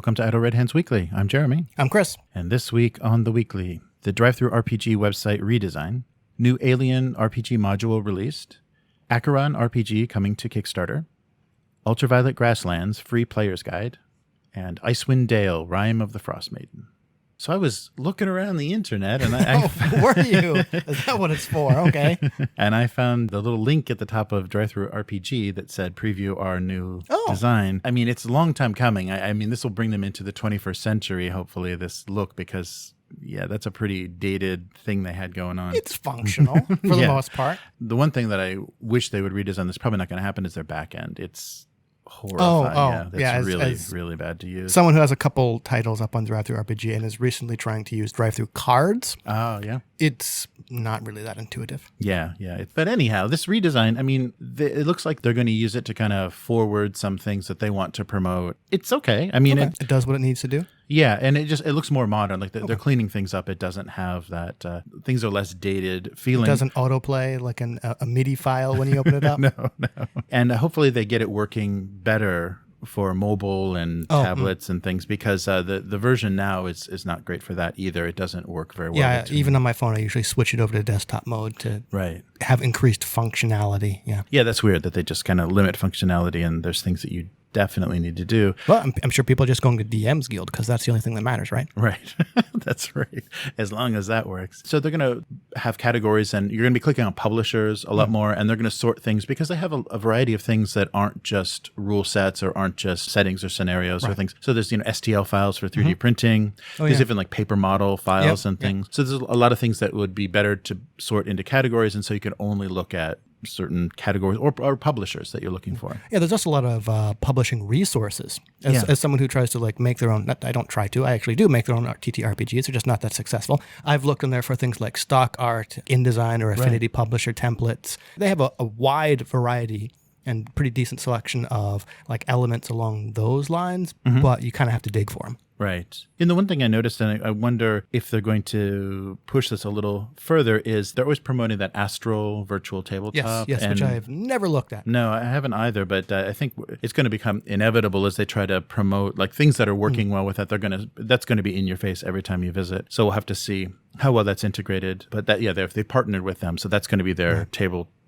Welcome to Idle Red Hands Weekly. I'm Jeremy. I'm Chris. And this week on the Weekly, the DriveThruRPG website redesign, new alienrpg module released, Acheron RPG coming to Kickstarter, Ultraviolet Grasslands free player's guide, and Icewind Dale, Rime of the Frostmaiden. So I was looking around the internet and were you? Is that what it's for? Okay. And I found the little link at the top of DriveThruRPG that said preview our new design. I mean, it's a long time coming. I mean, this will bring them into the 21st century, hopefully, this look, because yeah, that's a pretty dated thing they had going on. It's functional for the most part. The one thing that I wish they would redesign that's probably not going to happen is their back end. It's horrifying. That's really bad to use. Someone who has a couple titles up on DriveThruRPG and is recently trying to use DriveThru cards. Oh, yeah. It's not really that intuitive. Yeah. But anyhow, this redesign, I mean, it looks like they're going to use it to kind of forward some things that they want to promote. It's okay. I mean, it does what it needs to do. Yeah, and it looks more modern. Like they're cleaning things up. It doesn't have that, things are less dated feeling. It doesn't autoplay like a MIDI file when you open it up? No. And hopefully they get it working better for mobile and tablets and things, because the version now is not great for that either. It doesn't work very well. Yeah, even on my phone, I usually switch it over to desktop mode to have increased functionality. Yeah, that's weird that they just kind of limit functionality, and there's things that you definitely need to do. Well, I'm sure people are just going to DM's Guild because that's the only thing that matters, right? Right. That's right. As long as that works. So they're going to have categories, and you're going to be clicking on publishers a lot more, and they're going to sort things because they have a variety of things that aren't just rule sets or aren't just settings or scenarios or things. So there's, STL files for 3D printing. There's even like paper model files and things. So there's a lot of things that would be better to sort into categories, and so you can only look at certain categories or publishers that you're looking for. Yeah, there's also a lot of publishing resources. As someone who tries to make their own, I don't try to, I actually do make their own TTRPGs, they're just not that successful. I've looked in there for things like stock art, InDesign, or Affinity Publisher templates. They have a wide variety and pretty decent selection of elements along those lines, but you kind of have to dig for them. Right. And the one thing I noticed, and I wonder if they're going to push this a little further, is they're always promoting that Astral virtual tabletop. Yes, which I have never looked at. No, I haven't either, but I think it's going to become inevitable as they try to promote things that are working well with that. That's going to be in your face every time you visit. So we'll have to see how well that's integrated. But they've partnered with them, so that's going to be their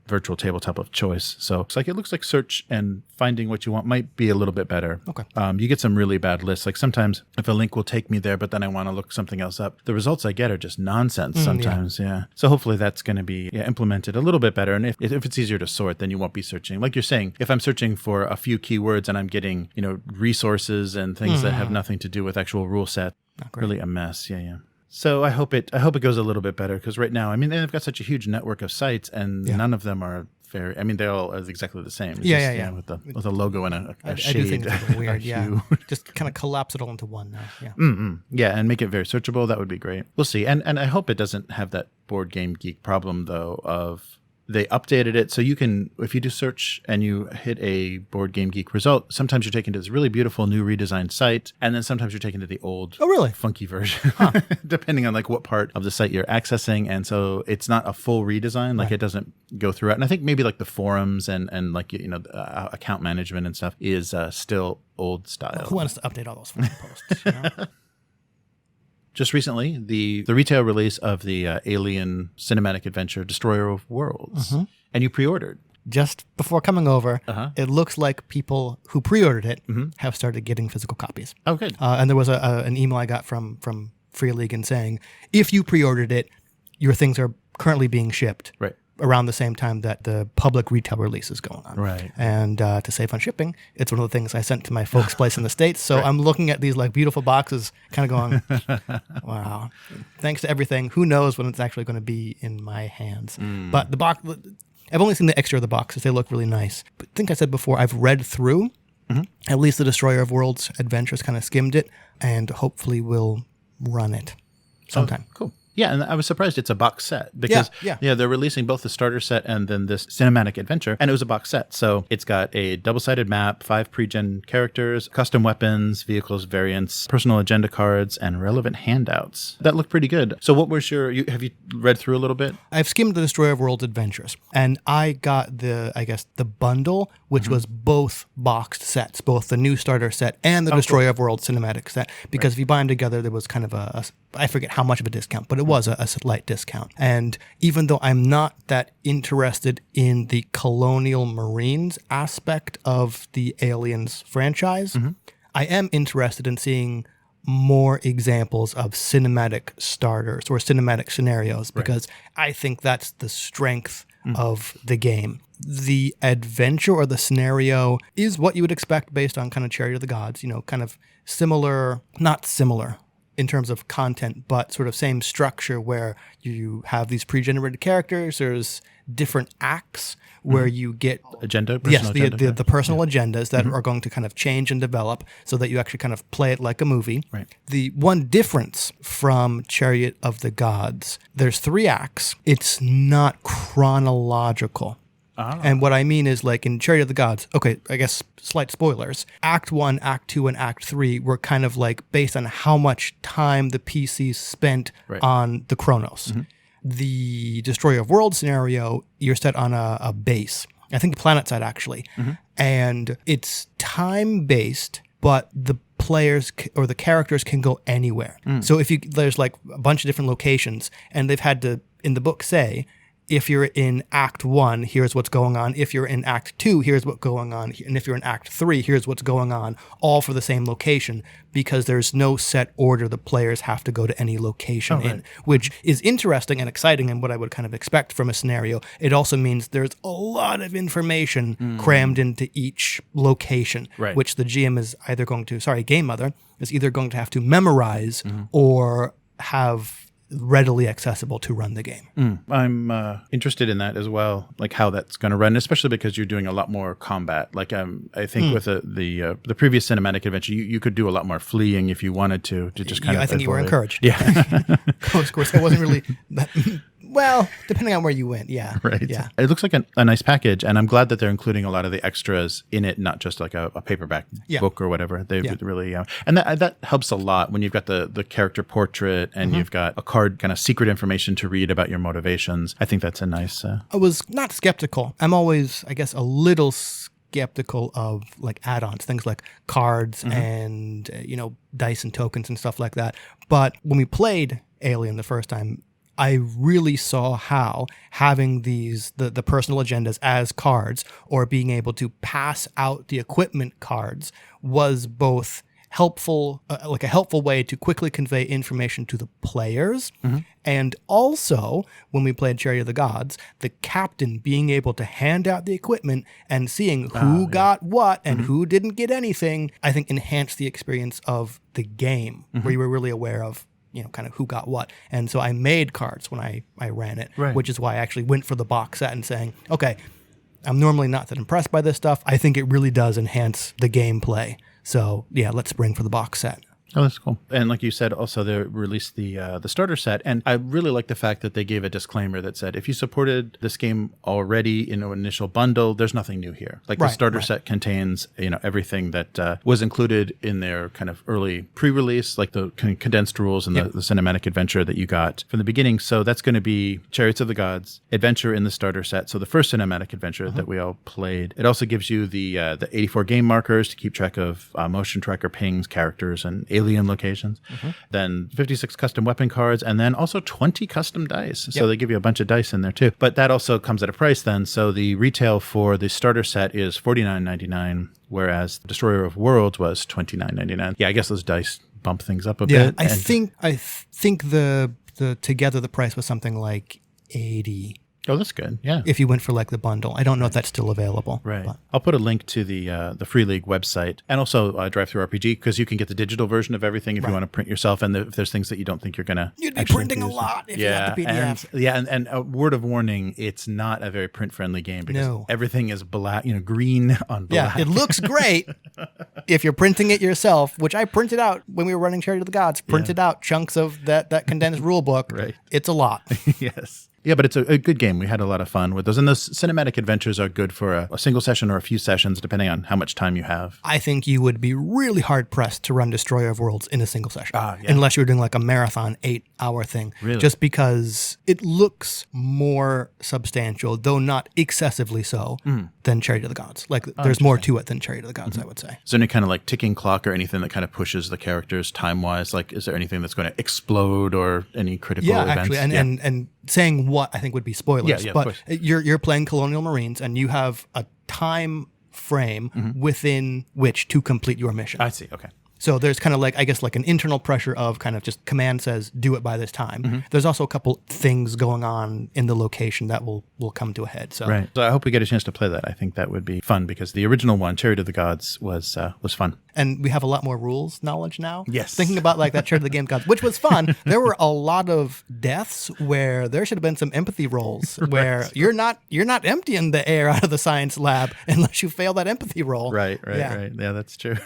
virtual tabletop of choice. So it looks like search and finding what you want might be a little bit better. Okay. You get some really bad lists. Sometimes if a link will take me there, but then I want to look something else up, the results I get are just nonsense sometimes. Yeah. So hopefully that's going to be implemented a little bit better. And if it's easier to sort, then you won't be searching. Like you're saying, if I'm searching for a few keywords and I'm getting, resources and things that have nothing to do with actual rule set, really a mess. Yeah. So I hope it goes a little bit better, because right now, I mean, they've got such a huge network of sites, and none of them are very. I mean, they all are exactly the same. It's with a logo and a shade. I do think it's a little weird. Just kind of collapse it all into one now. Yeah. Yeah, and make it very searchable. That would be great. We'll see. And I hope it doesn't have that Board Game Geek problem though of. They updated it so you can, if you do search and you hit a Board Game Geek result, sometimes you're taken to this really beautiful new redesigned site, and then sometimes you're taken to the old, funky version, depending on what part of the site you're accessing. And so it's not a full redesign, it doesn't go through it. And I think maybe the forums and account management and stuff is still old style. Well, who wants to update all those forum posts? Just recently, the retail release of the Alien cinematic adventure Destroyer of Worlds, and you pre-ordered. Just before coming over, it looks like people who pre-ordered it have started getting physical copies. Oh, good. And there was an email I got from Free League saying, if you pre-ordered it, your things are currently being shipped. Right. Around the same time that the public retail release is going on. Right. And to save on shipping, it's one of the things I sent to my folks' place in the States. So I'm looking at these beautiful boxes, kind of going, wow, thanks to everything. Who knows when it's actually going to be in my hands. But the box, I've only seen the extra of the boxes. They look really nice. But I think I said before, I've read through at least the Destroyer of Worlds adventures, kind of skimmed it, and hopefully will run it sometime. Oh, cool. Yeah, and I was surprised it's a box set because they're releasing both the starter set and then this cinematic adventure, and it was a box set. So it's got a double-sided map, 5 pre-gen characters, custom weapons, vehicles, variants, personal agenda cards, and relevant handouts. That looked pretty good. So what was have you read through a little bit? I've skimmed the Destroyer of Worlds Adventures, and I got the bundle, which was both boxed sets, both the new starter set and the Destroyer of Worlds cinematic set, because if you buy them together, there was kind of I forget how much of a discount, but it was a slight discount. And even though I'm not that interested in the colonial marines aspect of the Aliens franchise, I am interested in seeing more examples of cinematic starters or cinematic scenarios, because I think that's the strength of the game. The adventure or the scenario is what you would expect based on kind of Chariot of the Gods, kind of similar, not similar in terms of content, but sort of same structure where you have these pre-generated characters. There's different acts where you get the personal agendas that are going to kind of change and develop so that you actually kind of play it like a movie. Right. The one difference from Chariot of the Gods, there's 3 acts. It's not chronological. And what I mean is, like in Chariot of the Gods, okay, I guess slight spoilers, Act 1, Act 2, and Act 3 were kind of like based on how much time the PC spent on the Chronos. The Destroyer of Worlds scenario, you're set on a base. I think planet side, actually. And it's time-based, but the players or the characters can go anywhere. So there's like a bunch of different locations, and they've had to, in the book, say, if you're in Act 1, here's what's going on. If you're in Act 2, here's what's going on. And if you're in Act 3, here's what's going on, all for the same location, because there's no set order the players have to go to any location in, which is interesting and exciting and what I would kind of expect from a scenario. It also means there's a lot of information crammed into each location, which the GM is either Game Mother is either going to have to memorize or have readily accessible to run the game. I'm interested in that as well, like how that's going to run, especially because you're doing a lot more combat. Like I think with the previous cinematic adventure, you could do a lot more fleeing if you wanted to just kind of. I think you were encouraged. Yeah, of course, I wasn't really. Well, depending on where you went, yeah. Right. Yeah. It looks like a nice package, and I'm glad that they're including a lot of the extras in it, not just like a paperback book or whatever. They really, and that helps a lot when you've got the character portrait and you've got a card, kind of secret information to read about your motivations. I think that's a nice. I was not skeptical. I'm always, I guess, a little skeptical of like add-ons, things like cards and dice and tokens and stuff like that. But when we played Alien the first time, I really saw how having the personal agendas as cards or being able to pass out the equipment cards was both helpful, like a helpful way to quickly convey information to the players. And also, when we played Chariot of the Gods, the captain being able to hand out the equipment and seeing who got what and who didn't get anything, I think enhanced the experience of the game, where you were really aware of kind of who got what. And so I made cards when I ran it, which is why I actually went for the box set and saying, okay, I'm normally not that impressed by this stuff. I think it really does enhance the gameplay. So yeah, let's spring for the box set. Oh, that's cool. And like you said, also they released the starter set, and I really like the fact that they gave a disclaimer that said if you supported this game already in an initial bundle, there's nothing new here. Like the starter set contains everything that was included in their kind of early pre-release, like the condensed rules and the cinematic adventure that you got from the beginning. So that's going to be Chariots of the Gods adventure in the starter set. So the first cinematic adventure that we all played. It also gives you the 84 game markers to keep track of motion tracker pings, characters, and alien locations, then 56 custom weapon cards, and then also 20 custom dice. So they give you a bunch of dice in there too. But that also comes at a price then. So the retail for the starter set is $49.99, whereas Destroyer of Worlds was $29.99. Yeah, I guess those dice bump things up a bit. I think the together the price was something like $80. Oh, that's good. Yeah. if you went for like the bundle. I don't know if that's still available. Right. But. I'll put a link to the Free League website and also DriveThruRPG because you can get the digital version of everything if you want to print yourself. And if there's things that you don't think you're going to You'd be printing a lot if you had the PDF. And a word of warning, it's not a very print-friendly game because everything is black, green on black. Yeah, it looks great if you're printing it yourself, which I printed out when we were running Charity of the Gods, printed out chunks of that condensed rule book. Right. It's a lot. Yes. Yeah, but it's a good game. We had a lot of fun with those. And those cinematic adventures are good for a single session or a few sessions, depending on how much time you have. I think you would be really hard-pressed to run Destroyer of Worlds in a single session. Unless you're doing like a marathon 8-hour thing. Really? Just because it looks more substantial, though not excessively so, than Charity of the Gods. Like there's more to it than Charity of the Gods, I would say. Is there any kind of like ticking clock or anything that kind of pushes the characters time-wise? Like is there anything that's going to explode or any critical events? Actually, and saying what I think would be spoilers, but you're playing Colonial Marines and you have a time frame within which to complete your mission. I see. Okay. So there's kind of like, I guess, like an internal pressure of kind of just command says, do it by this time. There's also a couple things going on in the location that will come to a head. So Right. So I hope we get a chance to play that. I think that would be fun because the original one, Chariot of the Gods, was fun. And we have a lot more rules knowledge now. Yes. Thinking about like that Chariot of the Game Gods, which was fun. There were a lot of deaths where there should have been some empathy rolls where you're not emptying the air out of the science lab unless you fail that empathy roll. Right. Yeah, that's true.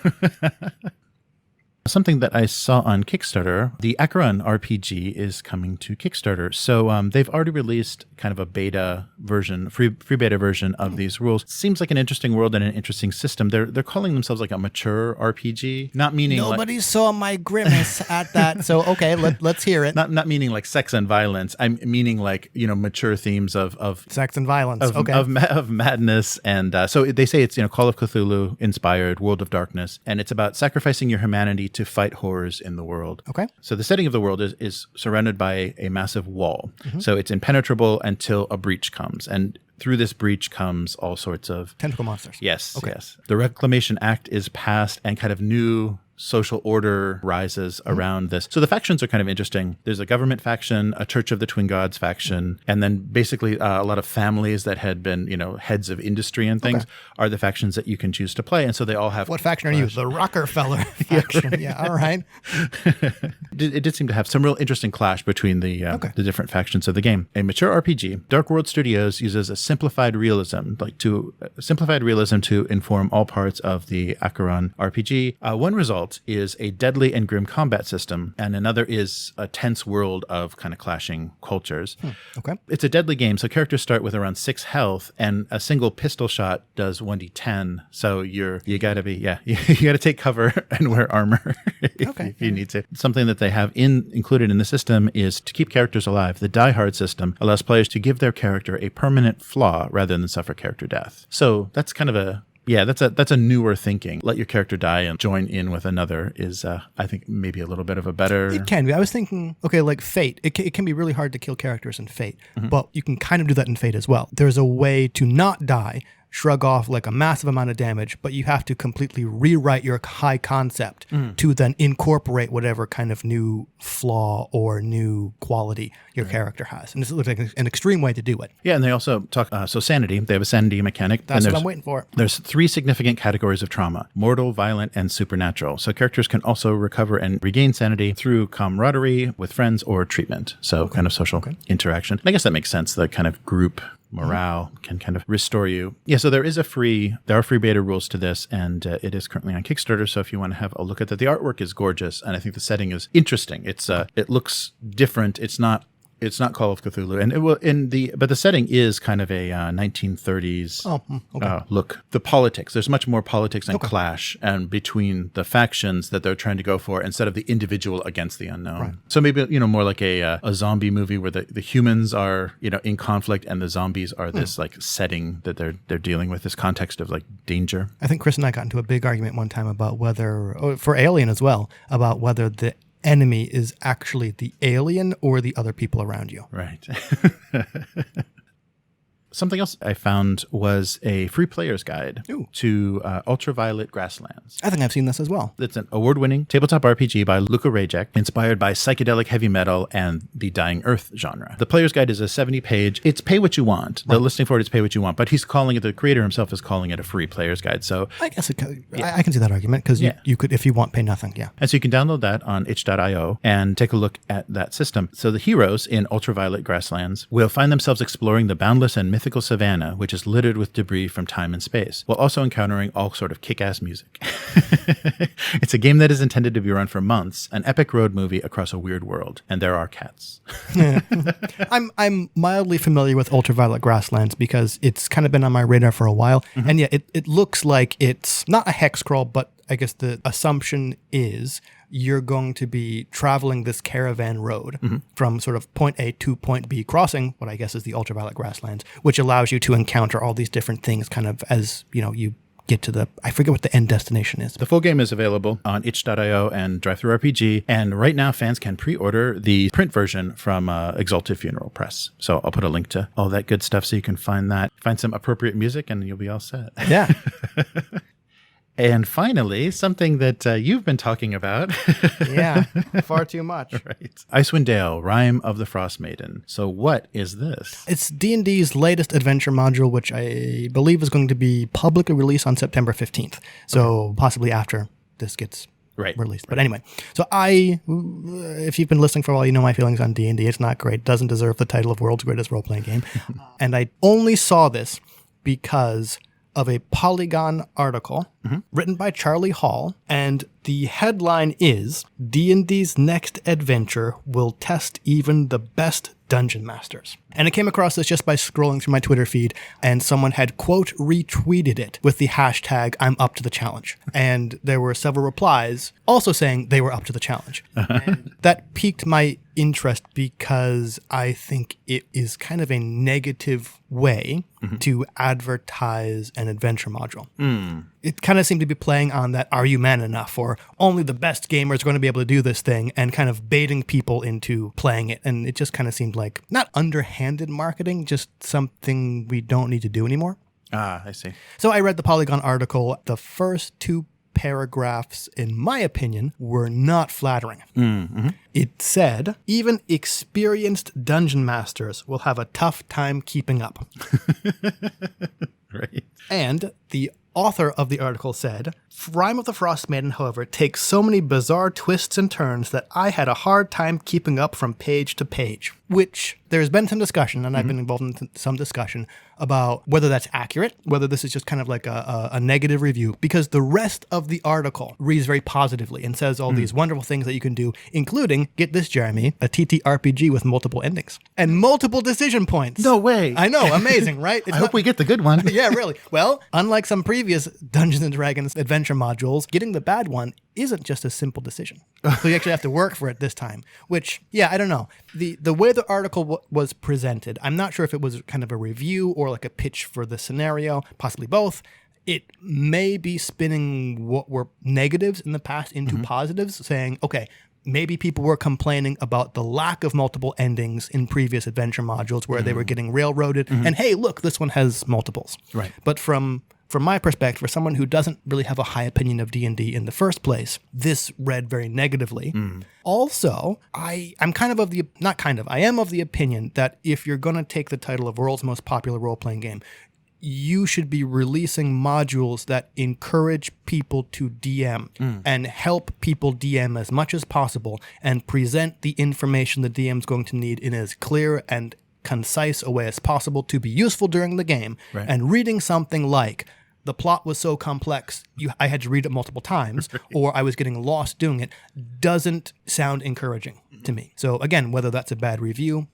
Something that I saw on Kickstarter, the Acheron RPG is coming to Kickstarter. So they've already released kind of a beta version, free beta version of these rules. Seems like an interesting world and an interesting system. They're calling themselves like a mature RPG, not meaning nobody saw my grimace at that. So okay, let's hear it. Not meaning like sex and violence. I'm meaning like mature themes of sex and violence. Of madness, and so they say it's Call of Cthulhu inspired World of Darkness, and it's about sacrificing your humanity to fight horrors in the world. Okay. So the setting of the world is surrounded by a massive wall. So it's impenetrable until a breach comes. And through this breach comes all sorts of tentacle monsters. Yes. Okay. Yes. The Reclamation Act is passed and kind of new social order rises around this. So the factions are kind of interesting. There's a government faction, a Church of the Twin Gods faction, and then basically a lot of families that had been, heads of industry and things are the factions that you can choose to play. And so they all have... What faction are you? The Rockefeller faction. Yeah, all right. It did seem to have some real interesting clash between the different factions of the game. A mature RPG, Dark World Studios uses a simplified realism, to inform all parts of the Acheron RPG. One result is a deadly and grim combat system, and another is a tense world of kind of clashing cultures. Okay. It's a deadly game, so characters start with around 6 health, and a single pistol shot does 1d10. So you gotta take cover and wear armor if you need to. Something that they have included in the system is to keep characters alive. The Die Hard system allows players to give their character a permanent flaw rather than suffer character death. So that's kind of that's a newer thinking. Let your character die and join in with another is, I think, maybe a little bit of a better... It can be. I was thinking, like Fate. It can be really hard to kill characters in Fate, but you can kind of do that in Fate as well. There's a way to not die, shrug off like a massive amount of damage, but you have to completely rewrite your high concept to then incorporate whatever kind of new flaw or new quality your character has. And this looks like an extreme way to do it. Yeah, and they also talk, sanity. They have a sanity mechanic. That's what I'm waiting for. There's 3 significant categories of trauma: mortal, violent, and supernatural. So characters can also recover and regain sanity through camaraderie with friends or treatment. So kind of social interaction. And I guess that makes sense. The kind of group morale can kind of restore you. Yeah, so there are free beta rules to this, and it is currently on Kickstarter. So if you want to have a look at that, the artwork is gorgeous, and I think the setting is interesting. It looks different. It's not Call of Cthulhu, and but the setting is kind of a 1930s look. The politics, there's much more politics and clash and between the factions that they're trying to go for instead of the individual against the unknown. Right. So maybe more like a zombie movie where the humans are in conflict and the zombies are this like setting that they're dealing with, this context of like danger. I think Chris and I got into a big argument one time about whether, for Alien as well, about whether the enemy is actually the alien or the other people around you. Right. Something else I found was a free player's guide to Ultraviolet Grasslands. I think I've seen this as well. It's an award-winning tabletop RPG by Luka Rajek, inspired by psychedelic heavy metal and the Dying Earth genre. The player's guide is a 70-page. It's pay what you want. The listing for it is pay what you want, but he's calling it, the creator himself is calling it a free player's guide. So I guess I can see that argument because you could, if you want, pay nothing. Yeah. And so you can download that on itch.io and take a look at that system. So the heroes in Ultraviolet Grasslands will find themselves exploring the boundless and mythical savanna, which is littered with debris from time and space, while also encountering all sort of kick-ass music. It's a game that is intended to be run for months, an epic road movie across a weird world, and there are cats. I'm mildly familiar with Ultraviolet Grasslands because it's kind of been on my radar for a while. And yeah, it looks like it's not a hex crawl, but I guess the assumption is you're going to be traveling this caravan road from sort of point A to point B, crossing what I guess is the Ultraviolet Grasslands, which allows you to encounter all these different things kind of as, you get to the, I forget what the end destination is. The full game is available on itch.io and DriveThruRPG, and right now fans can pre-order the print version from Exalted Funeral Press. So I'll put a link to all that good stuff so you can find that, find some appropriate music, and you'll be all set. Yeah. And finally, something that you've been talking about. Yeah, far too much. Right. Icewind Dale, Rime of the Frostmaiden. So what is this? It's D&D's latest adventure module, which I believe is going to be publicly released on September 15th. So possibly after this gets released. But anyway, so if you've been listening for a while, you know my feelings on D&D. It's not great. Doesn't deserve the title of world's greatest role-playing game. And I only saw this because of a Polygon article written by Charlie Hall, and the headline is, D&D's next adventure will test even the best dungeon masters. And I came across this just by scrolling through my Twitter feed, and someone had, quote, retweeted it with the hashtag, I'm up to the challenge. And there were several replies also saying they were up to the challenge. And that piqued my interest because I think it is kind of a negative way to advertise an adventure module. It kind of seemed to be playing on that, are you man enough? Or only the best gamers are going to be able to do this thing, and kind of baiting people into playing it. And it just kind of seemed like not underhanded marketing, just something we don't need to do anymore. Ah, I see. So I read the Polygon article. The first two paragraphs, in my opinion, were not flattering. It said, even experienced dungeon masters will have a tough time keeping up. Right. And the author of the article said, Rime of the Frostmaiden, however, takes so many bizarre twists and turns that I had a hard time keeping up from page to page. Which there's been some discussion, and I've been involved in some discussion about whether that's accurate, whether this is just kind of like a negative review, because the rest of the article reads very positively and says all these wonderful things that you can do, including, get this, Jeremy, a TTRPG with multiple endings and multiple decision points. No way. I know, amazing, right? I hope we get the good one. Yeah, really. Well, unlike some previous Dungeons & Dragons adventure modules, getting the bad one isn't just a simple decision. So you actually have to work for it this time, which, yeah, I don't know. The way the article was presented, I'm not sure if it was kind of a review or like a pitch for the scenario, possibly both. It may be spinning what were negatives in the past into positives, saying, okay, maybe people were complaining about the lack of multiple endings in previous adventure modules where they were getting railroaded, and hey, look, this one has multiples. Right. But from my perspective, for someone who doesn't really have a high opinion of D&D in the first place, this read very negatively. Also, I am of the opinion that if you're going to take the title of world's most popular role-playing game, you should be releasing modules that encourage people to DM and help people DM as much as possible and present the information the DM's going to need in as clear and concise a way as possible to be useful during the game. Right. And reading something like, the plot was so complex, I had to read it multiple times, or I was getting lost doing it, doesn't sound encouraging to me. So again, whether that's a bad review,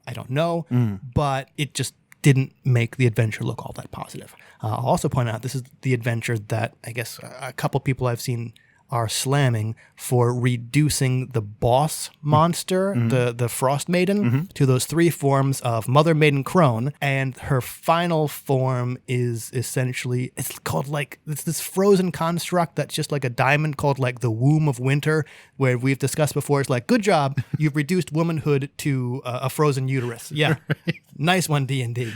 I don't know, but it just didn't make the adventure look all that positive. I'll also point out this is the adventure that I guess a couple people I've seen are slamming for reducing the boss monster, the Frostmaiden, to those 3 forms of Mother Maiden Crone, and her final form is essentially, it's called like, it's this frozen construct that's just like a diamond called like the Womb of Winter, where we've discussed before, it's like, good job, you've reduced womanhood to a frozen uterus. Yeah. Nice one, D&D.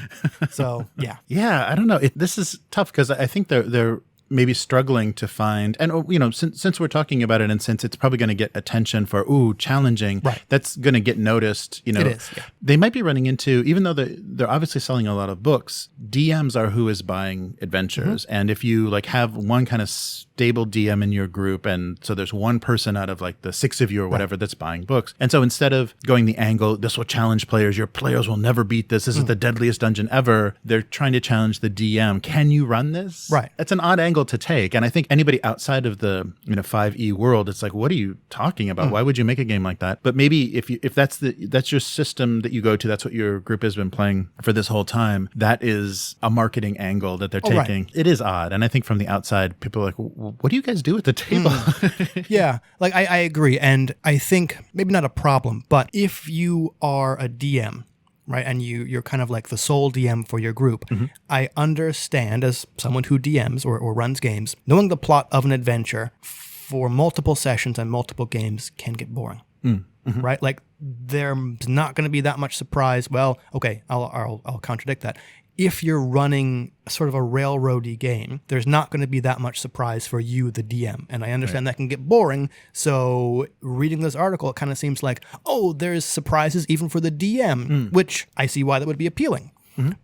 So, yeah. Yeah, I don't know. This is tough because I think they're maybe struggling to find, and since we're talking about it, and since it's probably going to get attention for challenging, right, that's going to get noticed. It is, yeah. They might be running into, even though they're obviously selling a lot of books, DMs are who is buying adventures, and if you like have one kind of stable DM in your group, and so there's one person out of like the 6 of you or whatever that's buying books, and so instead of going the angle, this will challenge players, your players will never beat this is the deadliest dungeon ever, they're trying to challenge the DM. Can you run this? Right. That's an odd angle to take, and I think anybody outside of the 5e world, it's like, what are you talking about? Why would you make a game like that? But maybe if that's your system that you go to, that's what your group has been playing for this whole time, that is a marketing angle that they're taking. Right. It is odd, and I think from the outside, people are like, what do you guys do at the table? Yeah, like I agree, and I think maybe not a problem, but if you are a DM, right, and you're kind of like the sole DM for your group, I understand, as someone who DMs or runs games, knowing the plot of an adventure for multiple sessions and multiple games can get boring, right? Like, there's not going to be that much surprise. Well, okay, I'll contradict that. If you're running sort of a railroady game, there's not going to be that much surprise for you, the DM. And I understand that can get boring. So reading this article, it kind of seems like, there's surprises even for the DM, which I see why that would be appealing.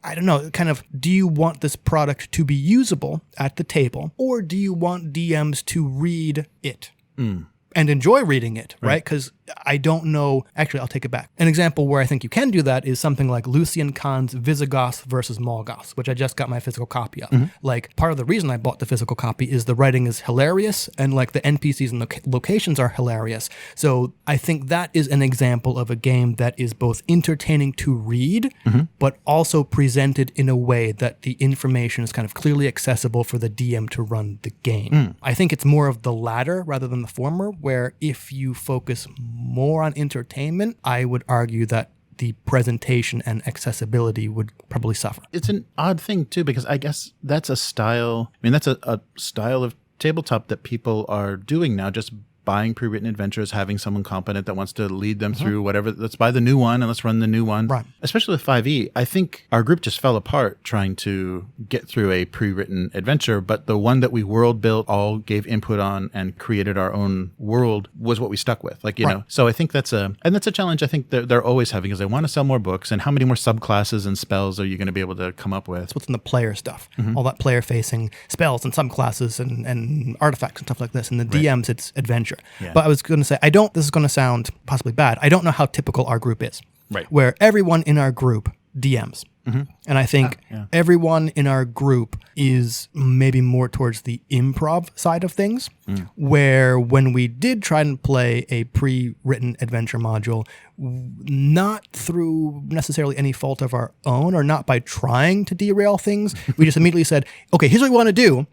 I don't know, kind of, do you want this product to be usable at the table, or do you want DMs to read it? And enjoy reading it, right? Because I don't know. Actually, I'll take it back. An example where I think you can do that is something like Lucian Kahn's Visigoths versus Molgoths, which I just got my physical copy of. Like, part of the reason I bought the physical copy is the writing is hilarious, and like the NPCs and the locations are hilarious. So I think that is an example of a game that is both entertaining to read, but also presented in a way that the information is kind of clearly accessible for the DM to run the game. I think it's more of the latter rather than the former, where if you focus more on entertainment, I would argue that the presentation and accessibility would probably suffer. It's an odd thing too, because I guess that's a style. I mean, that's a style of tabletop that people are doing now, just buying pre-written adventures, having someone competent that wants to lead them through whatever. Let's buy the new one and let's run the new one. Right. Especially with 5e, I think our group just fell apart trying to get through a pre-written adventure, but the one that we world built, all gave input on and created our own world was what we stuck with. Like, you know, so I think that's a challenge I think they're always having, is they want to sell more books, and how many more subclasses and spells are you going to be able to come up with? That's what's in the player stuff. All that player-facing spells and subclasses and artifacts and stuff like this. And the DMs, it's adventure. Yeah. But I was going to say, this is going to sound possibly bad. I don't know how typical our group is. Right. Where everyone in our group DMs. And I think everyone in our group is maybe more towards the improv side of things, where when we did try and play a pre-written adventure module, not through necessarily any fault of our own or not by trying to derail things, we just immediately said, okay, here's what we want to do.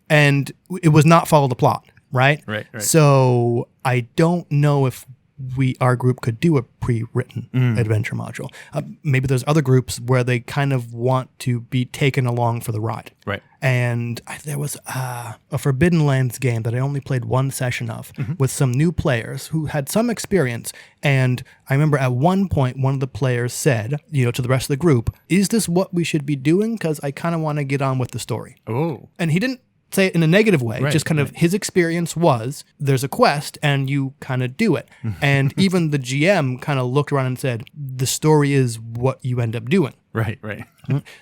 And it was not follow the plot. Right? So I don't know if our group could do a pre-written adventure module. Maybe there's other groups where they kind of want to be taken along for the ride. Right. And there was a Forbidden Lands game that I only played one session of with some new players who had some experience. And I remember at one point, one of the players said, to the rest of the group, is this what we should be doing? Because I kind of want to get on with the story. And he didn't say it in a negative way, just kind of his experience was there's a quest and you kind of do it. And even the GM kind of looked around and said, the story is what you end up doing. Right.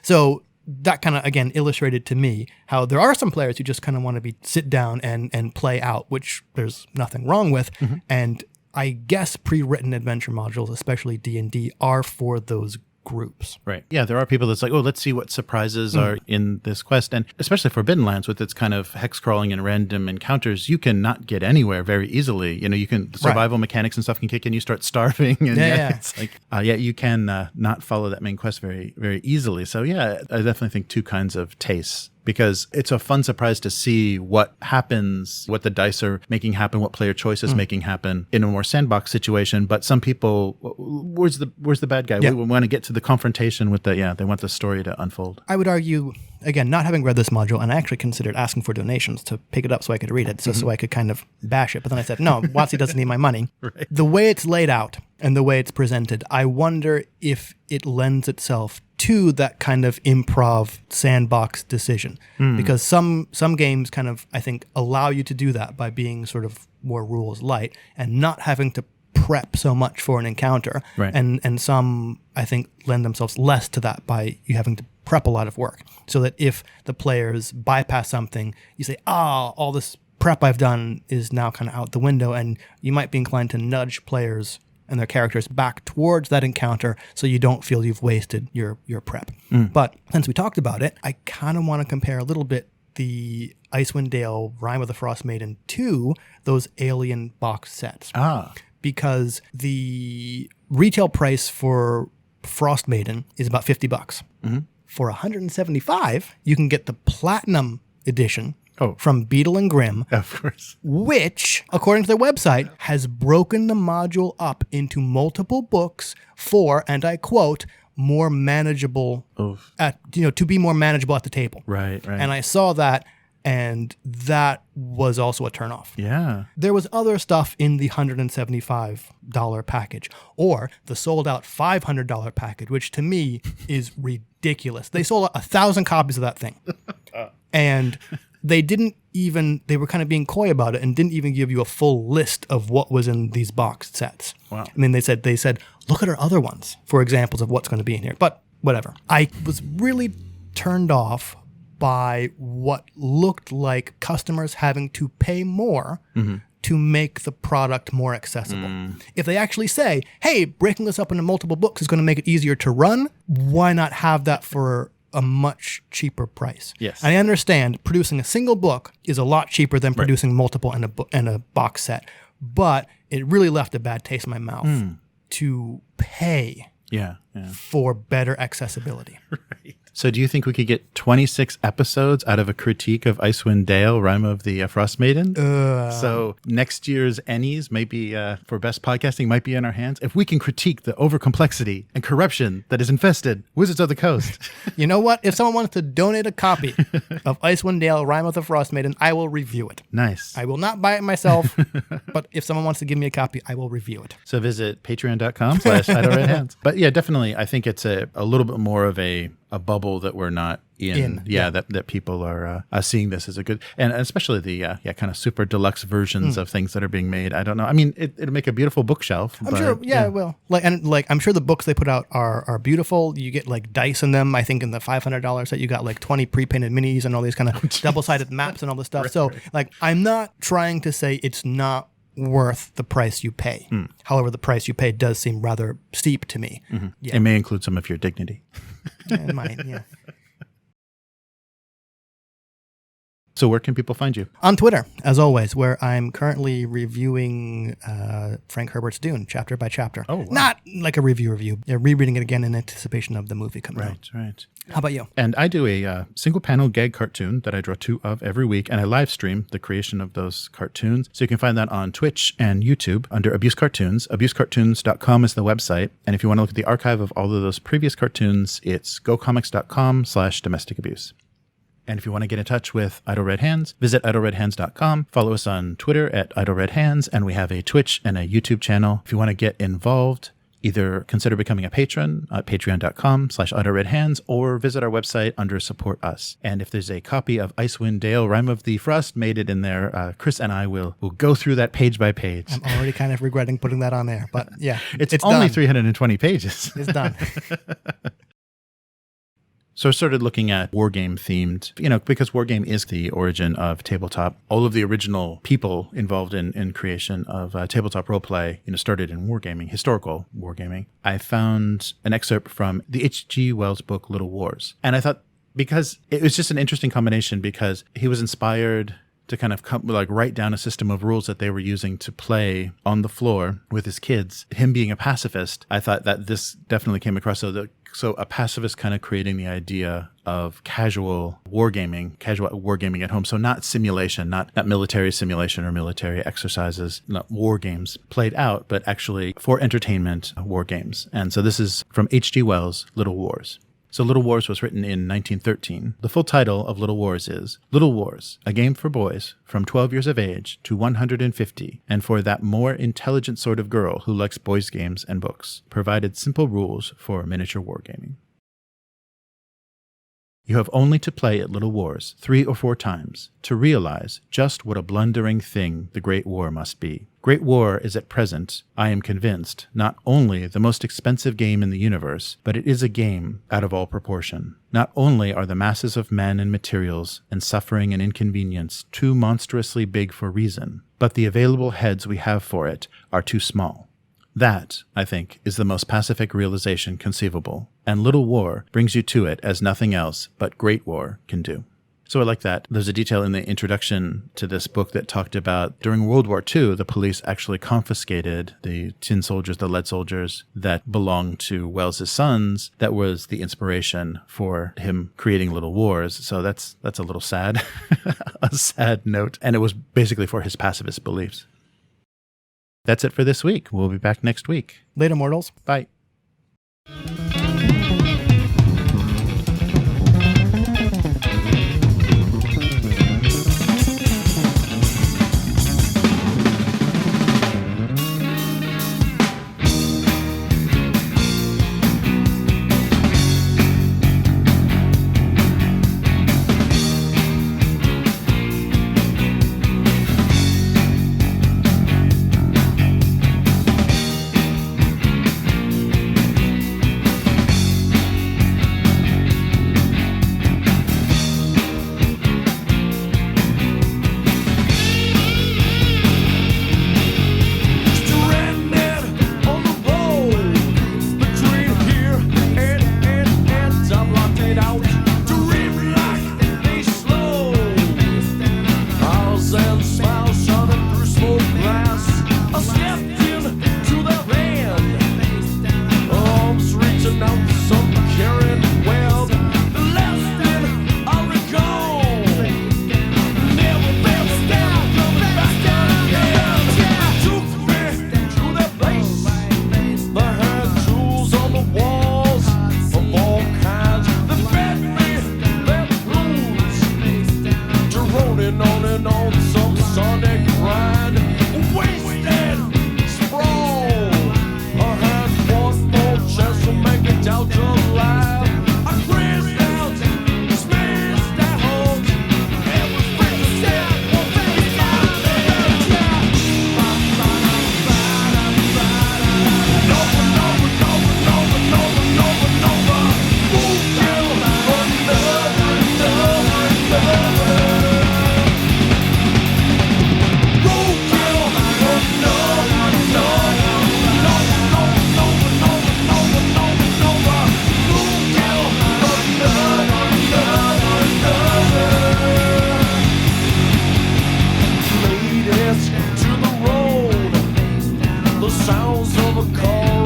So that kind of, again, illustrated to me how there are some players who just kind of want to sit down and play out, which there's nothing wrong with. And I guess pre-written adventure modules, especially D&D, are for those groups. Right. Yeah, there are people that's like, let's see what surprises are in this quest. And especially Forbidden Lands with its kind of hex crawling and random encounters, you can not get anywhere very easily. You can, survival mechanics and stuff can kick in, you start starving. And it's like, you can not follow that main quest very, very easily. So yeah, I definitely think two kinds of tastes because it's a fun surprise to see what happens, what the dice are making happen, what player choice is making happen in a more sandbox situation. But some people, where's the bad guy? We want to get to the confrontation with they want the story to unfold. I would argue, again, not having read this module, and I actually considered asking for donations to pick it up so I could read it, so I could kind of bash it. But then I said, no, WotC doesn't need my money. Right. The way it's laid out and the way it's presented, I wonder if it lends itself to that kind of improv sandbox decision. Because some games kind of, I think, allow you to do that by being sort of more rules light and not having to prep so much for an encounter. Right. And some, I think, lend themselves less to that by you having to prep a lot of work. So that if the players bypass something, you say, all this prep I've done is now kind of out the window, and you might be inclined to nudge players and their characters back towards that encounter so you don't feel you've wasted your prep. But since we talked about it, I kind of want to compare a little bit the Icewind Dale Rime of the Frostmaiden to those Alien box sets. Because the retail price for Frostmaiden is about $50. For $175, you can get the Platinum Edition from Beetle and Grimm, Of course. which, according to their website, has broken the module up into multiple books for, and I quote, more manageable to be more manageable at the table. Right. And I saw that, and that was also a turnoff. Yeah. There was other stuff in the $175 package, or the sold out $500 package, which to me is ridiculous. They sold 1,000 copies of that thing. And they were kind of being coy about it and didn't even give you a full list of what was in these boxed sets. Wow. I mean, they said, look at our other ones for examples of what's going to be in here. But whatever. I was really turned off by what looked like customers having to pay more to make the product more accessible. If they actually say, hey, breaking this up into multiple books is going to make it easier to run, why not have that for a much cheaper price? Yes. I understand producing a single book is a lot cheaper than producing multiple in a box set, but it really left a bad taste in my mouth to pay for better accessibility. Right. So do you think we could get 26 episodes out of a critique of Icewind Dale, Rime of the Frostmaiden? So next year's Ennies might be, for best podcasting, might be in our hands. If we can critique the overcomplexity and corruption that has infested Wizards of the Coast. You know what? If someone wants to donate a copy of Icewind Dale, Rime of the Frostmaiden, I will review it. Nice. I will not buy it myself, but if someone wants to give me a copy, I will review it. So visit patreon.com/idleredhands. But yeah, definitely, I think it's a little bit more of a bubble that we're not in. That people are seeing this as a good, and especially the kind of super deluxe versions of things that are being made. I don't know. I mean, it'll make a beautiful bookshelf. I'm sure. Yeah, it will. I'm sure the books they put out are beautiful. You get like dice in them. I think in the $500 set you got like 20 pre-painted minis and all these kind of double-sided maps and all this stuff. I'm not trying to say it's not worth the price you pay. However, the price you pay does seem rather steep to me. It may include some of your dignity. It might, yeah. So where can people find you? On Twitter, as always, where I'm currently reviewing Frank Herbert's Dune chapter by chapter. Oh, wow. Not like a review. They're rereading it again in anticipation of the movie coming out. Right. How about you? And I do a single panel gag cartoon that I draw 2 of every week, and I live stream the creation of those cartoons. So you can find that on Twitch and YouTube under Abuse Cartoons. AbuseCartoons.com is the website. And if you want to look at the archive of all of those previous cartoons, it's gocomics.com/domestic abuse. And if you want to get in touch with Idle Red Hands, visit idleredhands.com. Follow us on Twitter at Idle Red Hands, and we have a Twitch and a YouTube channel. If you want to get involved, either consider becoming a patron at patreon.com/idleredhands or visit our website under Support Us. And if there's a copy of Icewind Dale, Rime of the Frostmaiden in there, Chris and I will go through that page by page. I'm already kind of regretting putting that on there, but yeah. It's only done. 320 pages. It's done. So I started looking at wargame themed, because wargame is the origin of tabletop. All of the original people involved in creation of tabletop roleplay, started in wargaming, historical wargaming. I found an excerpt from the H.G. Wells book, Little Wars. And I thought, because it was just an interesting combination, because he was inspired to kind of write down a system of rules that they were using to play on the floor with his kids. Him being a pacifist, I thought that this definitely came across. So a pacifist kind of creating the idea of casual wargaming at home. So not simulation, not military simulation or military exercises, not war games played out, but actually for entertainment war games. And so this is from H.G. Wells' Little Wars. So Little Wars was written in 1913. The full title of Little Wars is Little Wars, a game for boys from 12 years of age to 150, and for that more intelligent sort of girl who likes boys' games and books, provided simple rules for miniature wargaming. You have only to play at Little Wars 3 or 4 times to realize just what a blundering thing the Great War must be. Great War is at present, I am convinced, not only the most expensive game in the universe, but it is a game out of all proportion. Not only are the masses of men and materials and suffering and inconvenience too monstrously big for reason, but the available heads we have for it are too small. That, I think, is the most pacific realization conceivable, and Little War brings you to it as nothing else but Great War can do. So I like that. There's a detail in the introduction to this book that talked about during World War II, the police actually confiscated the tin soldiers, the lead soldiers that belonged to Wells' sons. That was the inspiration for him creating Little Wars. So that's a little sad, a sad note. And it was basically for his pacifist beliefs. That's it for this week. We'll be back next week. Later, mortals. Bye. sounds of a call.